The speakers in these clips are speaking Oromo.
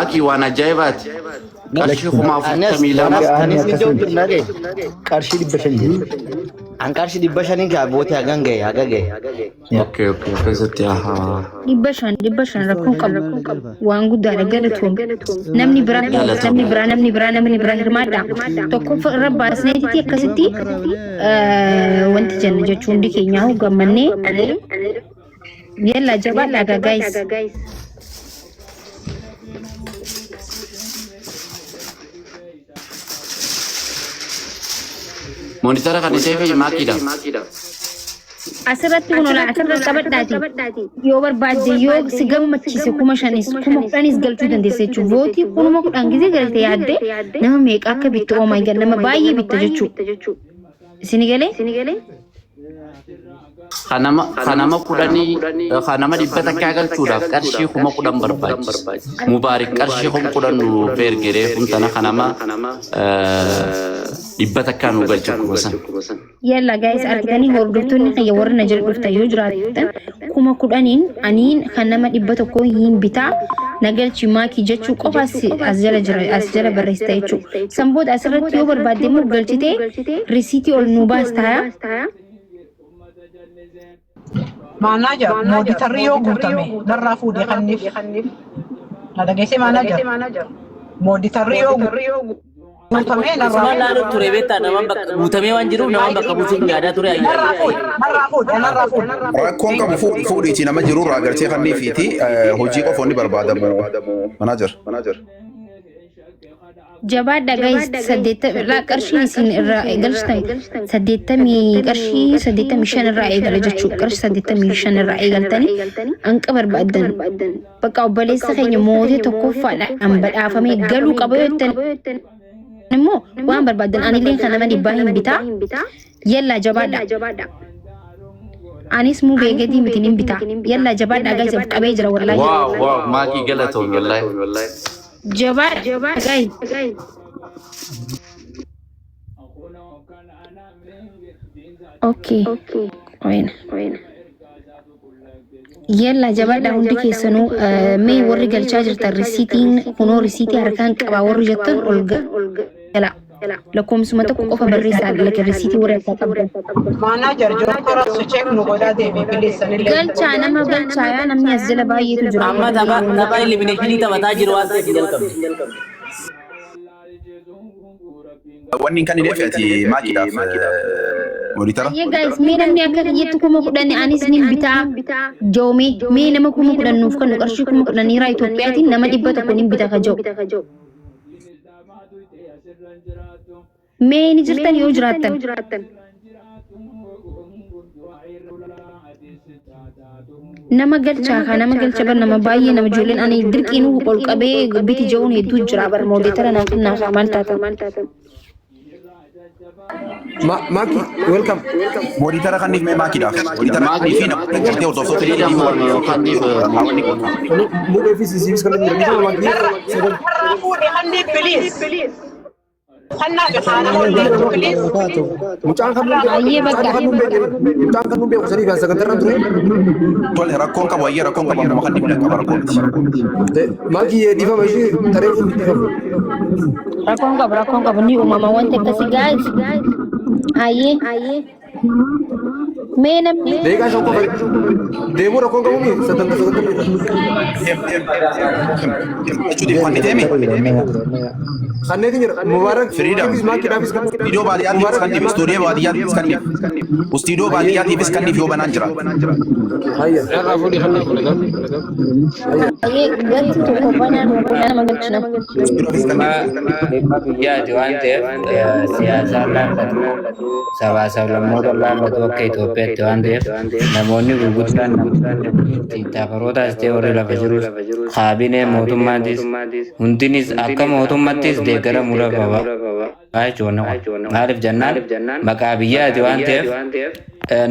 Aki wana jaibat. Qarshi kuma futami lama. Anis ni jawab nage. Qarshi dibashani. An qarshi dibashani ka bote agangge. Okay. Kazati aha. Dibashan rakun qab. Waan guddaa galatuun. Namni bira hirmaadha. Tokko rabba asneetiti akkasitti wanti janna jechuun di keenyaa gammanne. Yalla jabaadha guys. Monitor kan isee maakida. Asirratti kun ola asirratti qabadhaati. Yoo barbaadde yoo si gammachiise kuma shanis kuma kudhanis galchuu dandeessa jechuudha. Vootii kunuma kudhan gisee galte yaadde nama meeqa akka bitte oh my god nama baay'ee bitte jechuudha. Isini galee? Kanama kudhani kanama dibbata akka galchuudhaaf qarshii kuma kudhan barbaachisa. Mubaarik qarshii kuma kudhan nu beergeree funtana kanama dibbata akka nu galchuusan. Yalla guys argitanii hordoftoonni kan warra na jira dhufta yoo jiraatan kuma kudhaniin aniin kanama dhibba tokko hin bitaa nagalchi maakii jechuu qofa as jala barreessita jechuudha. Sanboota asirratti yoo barbaadde immoo galchite risiitii ol nu baastaa. Manager monitoriyoo guutame narraa fuudhee kanniif na dhageesse manager monitoriyoo guutame narraa laalo ture beektaa namaan bakka guutamee waan jiruuf namaan bakka buusuun yaadaa ture narraa fuudhe rakkoon qabu fuudhiitii nama jirurraa galchee kanniifiiti hojii qofoonni barbaadamu manager Jabaadha guys saddeetta qarshii isin irraa galchitan saddeettamii qarshii 85 irraa eegala jechuudha qarshii 85 irraa eegaltanii hanqa barbaadan bakka obboleessa keenya mootii tokkoffaadha an badhaafamee galuu qaba yoo jettan immoo waan barbaadan anillee kan nama dhibbaa hin bitaa yalla jabaadha anis mu beegadii mitiin hin bitaa yalla jabaadha guys qabee jira wallahi Wow maakii galatoon wallahi. Jabad guys. Okay. Wayna. Yalla jabadha hundi keessanuu mee warri galchaa jirtan risiitiin kunoo risiitii harkaan qabaa warri jettan ol gala. Lakkoomsuma tokko qofa barreessaa lakin risiitii warri harkaa qabdan. manager jookora socheek nu godhaa deemee bileessanillee Galchaa nama galchaa yaa namni as jala baay'eetu jira. amma tapha elimination taphataa jiru waan ta'eef jalqabne. wanni kan inni fe'ati maakiidhaaf monitara. Yeah guys, mee namni akka kiyyatti kuma kudhan anis nin bitaa joomee mee nama kuma kudhan nuuf kan qarshii kuma kudhan irraa Itoophiyaatiin nama dhibba tokko nin bitaa ka joo. Mee ni jirtan yoo jiraattan. Nama galchaa ka nama galcha bar nama baay'ee nama ijoolleen ani dirqiin ol qabee biti joon hedduu jira bar moodeetara naaf maal taatan. Maki, welcome. Monitara kanniif mee maakiidhaaf. Monitara kanniif fi nama galtee hordoftoota Mudee fi sisiibis kan inni jiranii Maki. narraa fuudhee kanniif biliis kannaa gahaana hollii biliis Mucaan kan Baay'ee bakka. mucaan kan beeku sanii fi sagantarra ture. tole rakkoon qabu wayyee rakkoon qabu amma kanniif illee qaba rakkoon miti. Maki dhiifama ishee taree kun dhiifama. Rakkoon qabu ni uumama wanta akkasii guys. Ayyee. Mee namni Deegaa shan qofa deemuu rakkoon qabu mi sagantar. Jechuun wanni deemi. Kanneetiin jira Mubaarak Freedom. Makiidhaafis kan Istiidiyoo baadiyyaatiifis kanniif istuudiyoo baadiyyaatiifis kanniif istiidiyoo baadiyyaatiifis kanniif yoo banaan jira. hayya. ayyee galti tokko banaa dhuunfaa nama galchina. Istiidiyoofis kanniif. dhimma biyyaati waan ta'eef siyaasaan laallatu sabaa sablammoota laallatu akka Itoophiyaatti waan ta'eef namoonni gurguddaan taafarootaas ta'e warri lafa jirus kaabinee mootummaatis hundinis akka mootummaattis deeggaramuu qaba jechuudha. Maaliif jennaan maqaa biyyaati waan ta'eef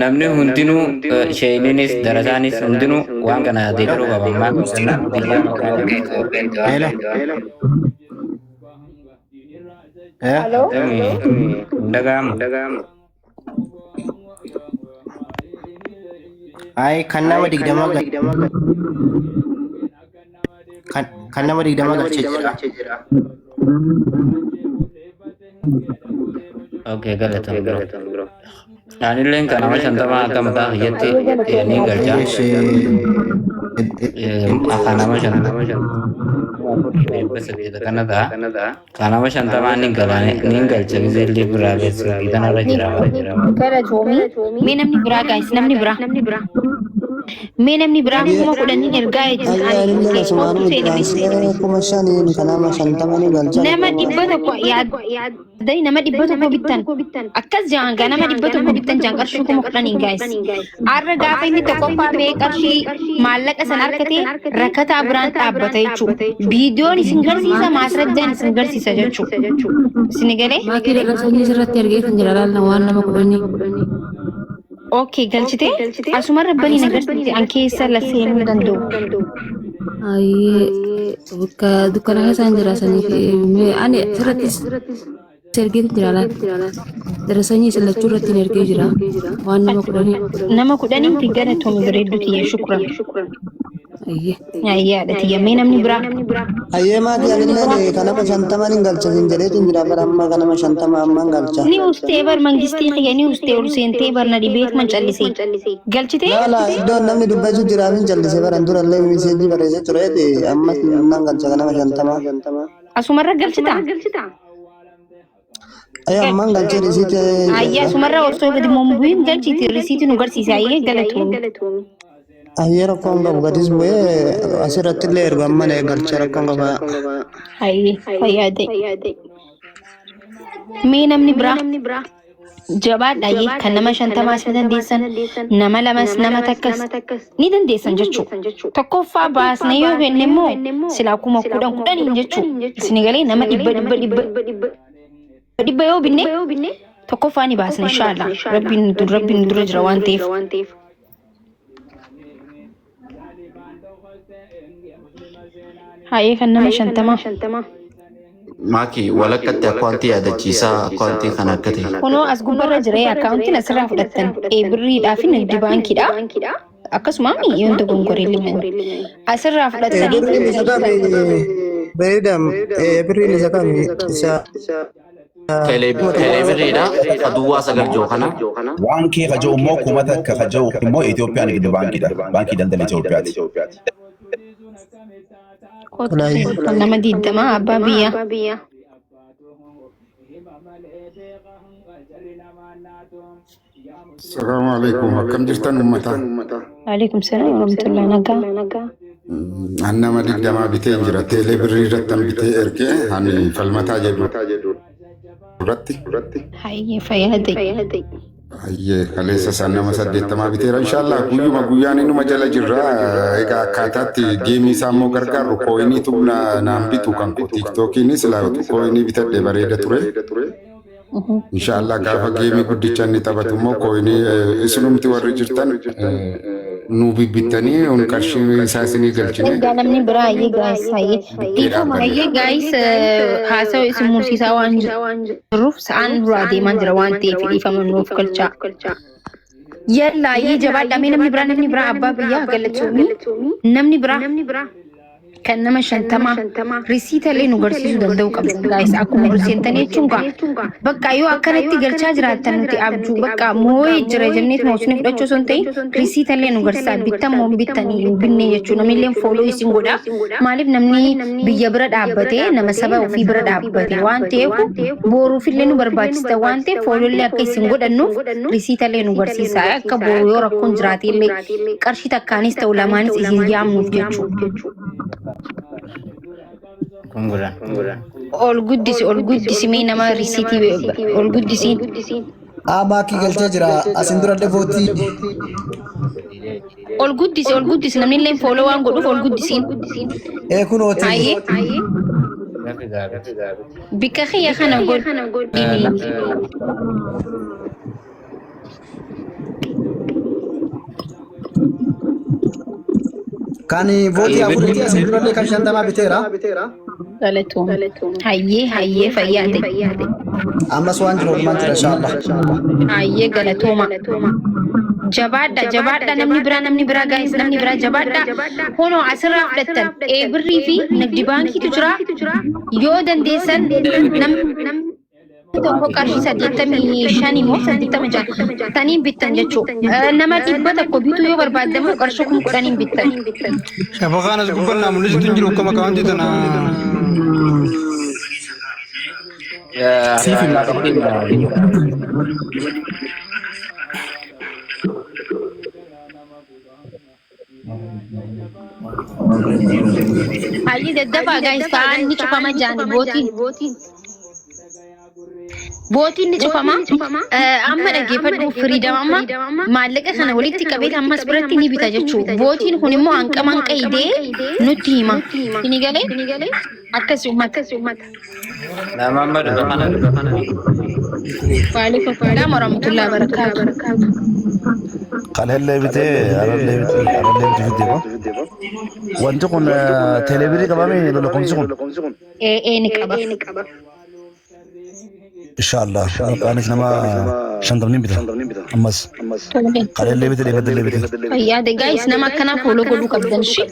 namni hundinuu sheeninis darasaanis hundinuu waan kana deeggaruu qaba. Maaliif jennaan biyya maqaa Itoophiyaatti waan ta'eef. Hello. Dagamu. Ay kan nama digdama kan nama 20 galchee jira. Oke, galatan bro. Ani len kana macam tama tamta yatti ni galja. Kana macam bebas gitu karena kana macam tama ni galja gizeli bra bes kita nara jira. Kara jomi me namni bra guys namni bra me namni bra kuma kudani erga nama dibbata ko yaad dai nama dibbata ko bitan akkas janga nama dibbata ko bitan janga qarshu kuma kudani guys arra gafa inni tokko fa me qarshi maallaqa san arkate rakata abran dhaabbata jechu viidiyoon isin garsiisa maasrajjaan isin garsiisa jechu sinigale maakii darasanii sirratti ergee kan jira laal waan nama kudani okay galchite asuma rabbani nagarsiise an keessa la seenuu danda'u bakka dukkana isaan jiraasanii ani sirratti ergee jira laal darasanii silachuu irratti ergee jira waan nama kudanii ti gara toomi bareedduti yaa shukran ayya dati yammee namni bira Ayyee maati alinne kanama 50 hin galchatin jedheetiin jira bara amma kanama 50 amman galcha. ni ustee bar mangistii khaya ni ustee ulseentee barna dibeet man callise galchite Laala iddoon namni dubbachuu jira min jallise baran durallee miseejii bareessee tureeti amma nan galcha kanama 50. asumarra galchita Ayya amman galchee risiite. ayya asumarra osoo gadi mombuin galchiti risiiti nu garsiise ayyee galatoom Ayyee rakkoon qabu gadis bu'ee asirratti illee erga amman galcha rakkoon qaba. ayyee fayyaade mee namni bira jabaadha ayyee kan nama 50 as dandeessan nama lamas nama takkas ni dandeessan jechuu tokkoffaa baasne yoo henne immoo silaa kuma kudhan jechuu isinigalee nama dhibba yoo binne tokkoffaa ni baasne inshallah rabbiin dura jira waan ta'eef haye kan nama 50 Maki walakkatti akkauntii yaadachiisaa akkauntii kan akka ta'e. kunoo as gubbarra jira akkauntiin asirraa fudhattan birriidhaa fi nagdi baankiidha akkasuma yoonta gongoreellee asirraa fudhattan Beedam birriin isa kam isa Kelee birriidha aduwwaa sagal joo kana. Waan kee kajoo immoo kumata akka kajoo immoo Itoophiyaan Nigdi Baankiidha. Baankii daldala Itoophiyaati. nama 20 abbaa biyya السلام عليكم كم جرتن أمتا عليكم السلام ورحمة الله نجا أنا ما ديك دما بيتين جرا تيلي بريرتن بيتين إركي هني فالمتا جدو رتي حي فيهدي أيه خليسة سنة ما سديت ما بيتين إن شاء الله كويو ما كوياني نو مجال جرا إيكا كاتات جيمي سامو غرغر كويني تبنا نامبي توكان كو تيك توكي ني سلاو كويني بيتين بريرة توري إن شاء الله كافة جيمي كودي چاني تباتمو كويني إسلومتي ورجرتن نوبي بيتاني ونكرشي ساسيني قلچني namni bira ayyee guys ayyee guys haasawu isin mursiisaa waan jiruuf sa'aan duraa deemaa jira waan ta'eef dhiifama nuuf galchaa yalla ayyee jabaadha mee namni bira abbaa biyyaa galatoomii namni bira kan nama 50 risiita illee nu garsiisuu danda'u qabna guys akkuma seentanii jechuun bakka yoo akkanatti galchaa jiraattan nuti abjuu bakka moo'ee jira jenneet moosni fudhachuu osoo hin ta'in risiita illee nu garsiisaa bittan moo bittanii binne jechuun namni illee fooloo isin godha maaliif namni biyya bira dhaabbatee nama saba ofii bira dhaabbate waan ta'eef booruuf illee nu barbaachisa waan ta'eef fooloo illee akka isin godhannuuf risiita illee nu garsiisaa akka booruu yoo rakkoon jiraate illee qarshii takkaanis ta'u lamaanis isin yaamnuuf jechuudha. Ol guddisi mee nama risiitii ol guddisiin. Maakii galchee jira asin dura dhefootii. Ol guddisi namni illee fooloo waan godhuuf ol guddisiin. Kunooti. Bikka xiyya kana godhini. Kani votii afurii asin durallee kan 50 biteera. Galatoom. Hayyee fayyaade. Ammas waan jiru oolmaan jira inshallah. Hayyee galatooma. jabaadha namni bira guys namni bira jabaadha hono asirraa fudhattan birrii fi nagdi baankiitu jira yoo dandeessan nam tokko qarshii 85 moo 86 taniin bittan jechuudha nama dhibba tokko bituu yoo barbaadamu qarshii 10 bittan Shafakaan as gubbaan naamni jitu jiru akkama kawanti tana. Siif Ayyi daddafaa guys kaan ni cufama jaani bootiin ni cufama amma dhageeffadhu freedom amma maallaqa kana walitti qabee ammas biratti ni bita jechuudha bootiin kun immoo hanqaman qaydee nutti hima ni galee akkasi ummata nama madu kana waalaikum salaam warahmatullahi wabarakatuh qalelle bite aralle bite wanti kun telebiri qabame lolo komsi kun ni qaba inshallah qanis nama shantamni bita ammas qalelle bite ayyaade guys nama kana follow godhu qabdan shi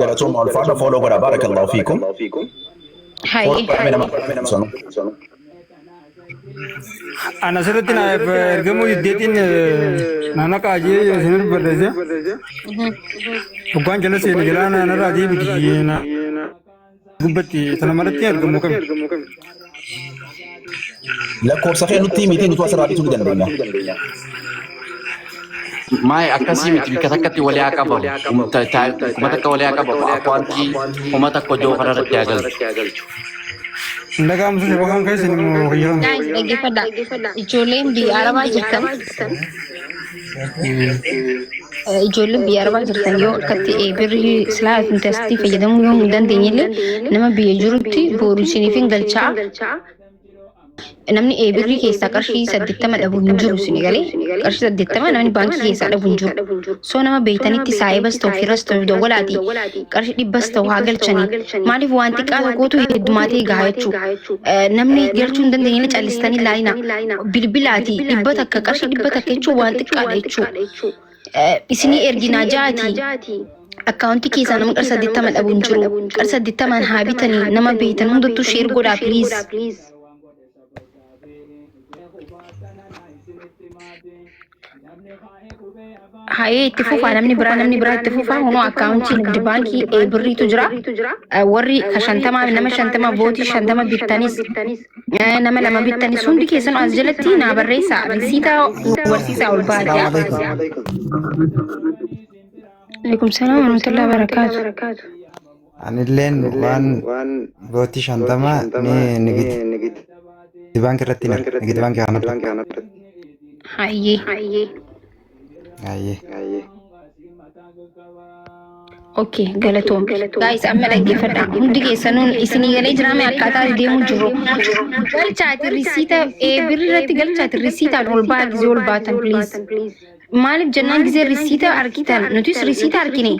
galatum alfaada follow goda barakallahu fiikum hay Ana sirriitti na ergamu iddeetiin nana kaajee sinir barreesse. Hoggaan jala seeni jala nana raajii biti na gubbatti sana malatti ergamu kami. lakkoofsa kee nutti himiti nuti asirraa bituu ni dandeenya. Mai akasi miti bika takkatti walii haa qabamu. Kuma takka walii haa qabamu. Akwaanti kuma takka hojii ofirra irratti haa galchu. Ndagaamsu shabakaan keessa ni moo hiyyamu. guys dhaggeeffadha ijoolleen biyya arabaa jirtan yoo akkatti birrii silaa intastii fayyadamuu yoo hin dandeenyellee nama biyya jirutti boru isiniif hin galchaa namni birrii keessaa qarshii 80 dhabu hin jiru isin galee qarshii 80 namni baankii keessaa dhabu hin jiru soo nama beeytanitti saayibas ta'u firas ta'u dawwalaati qarshii 100 ta'u haa galchanii maaliif waan xiqqaa tokkotu heddumaatee gahaa jechuudha namni galchuu hin dandeenye callistanii laayina bilbilaati 100 takka qarshii 100 takka jechuun waan xiqqaadha jechuudha isinii erginaa jaati akkaawuntii keessaa nama qarshii 80 dhabu hin jiru qarshii 80 haa bitanii nama beeytan hundattuu sheer godhaa please. Haye itti fufaa namni biraa itti fufaa hono akkaawuntii nagdi baankii birriitu jira warri ka 50 nama 50 bootii 50 bittanis nama 2 bittanis hundi keessan as jalatti naa barreessaa risiita barsiisaa ol baadhaa. Alaikum salaam warahmatullahi wabarakatuh. Anilleen waan bootii 50 ni nigiti baankii irratti nigiti baankii kanatti. Haye. Okay, galatoom. Guys, amma dhaggeeffadha. Hundi keessanuun isinii galee jiraame akkaataa deemuu jiru. Galchaati risiita birrii irratti galchaati risiitaan ol baa gisee ol baatan please. Maaliif jennaan gisee risiita argitan nutis risiita argine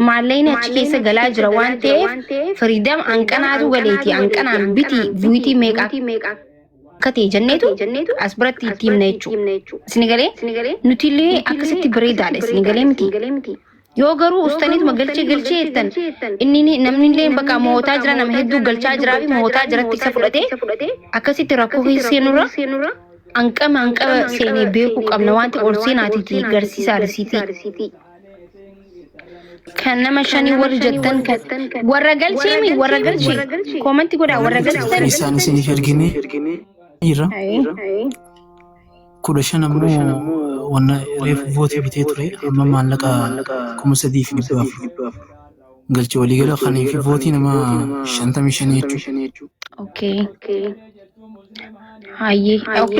maallayni achi keessa galaa jira waan ta'eef firiidam hanqanaatu galeeti hanqanaan biti viitii meeqa kate jenneetu as biratti itti himna jechuudha. Sinigalee nutillee akkasitti bareedaadha sinigalee miti. Yoo garuu ustaniituma galchee jettan inni namnillee bakka mootaa jira nama hedduu galchaa jiraa fi mootaa jiratti isa fudhatee akkasitti rakkoo seenurra hanqama seenee beekuu qabna wanti ol seenaatiiti garsiisaa risiitii. Kan nama shanii warri jettan warra galchee koomanti godhaa warra galchitan. Isaan isiniif ergine jira. Kudha shan ammoo wanna reefu vootii bitee ture amma maallaqa 3,400 galchee waliigala kanii fi vootii nama 55 jechuudha. Okay. Hayyee.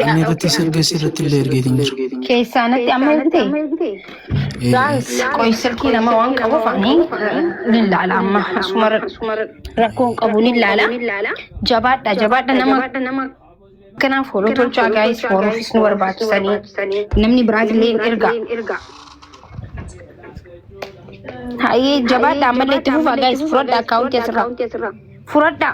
Inni irratti sirgeessi irratti illee ergeetiin jira. Keessaanatti amma ergite? Guys, qoy silkii nama waan qabu faanii ni ilaala amma asuma rakkoon qabu ni ilaala. Jabaadha nama kanaaf follow tolchaa guys followfis nu barbaachisanii namni biraatillee erga. Hayyee jabaadha ammallee itti fufaa guys furadha akkaawuntii asirraa. Furadha.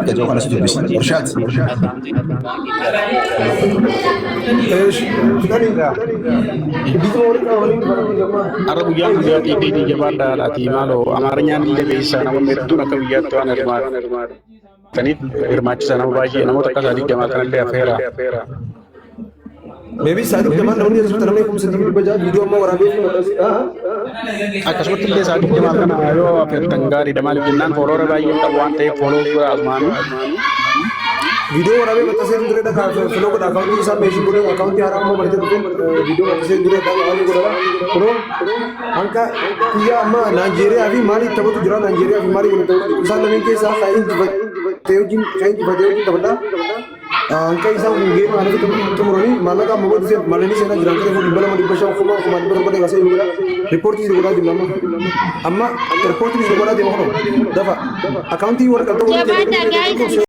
كجو خلاص تلبس ارشاد Arab yang dia di Japan ati malo amarnya ni le bisa nama metu nak biat tuan hermat kanit hermat sana baji nama tak kasih jamal kan le afera Maybe satu zaman namun dia sudah namanya sedikit baca video mau orang akas betul dia satu jamal kan ayo afera tenggari damal jinan follow baji tawan te follow pura azman video orang yang betul saya tidak ada follow ke account itu sampai isi punya account yang orang mau berarti betul video betul saya tidak ada orang itu orang angka dia ama Nigeria avi mari tahu tu jual Nigeria avi mari betul misal namanya kisah kain teojin tahu angka isang game ada tu kemurani mana kan mau tu mana ni saya nak jalan kerja di dalam di pasar kumah berapa kasih juga report itu juga di mana amma report itu juga ada di mana dapat account itu orang kata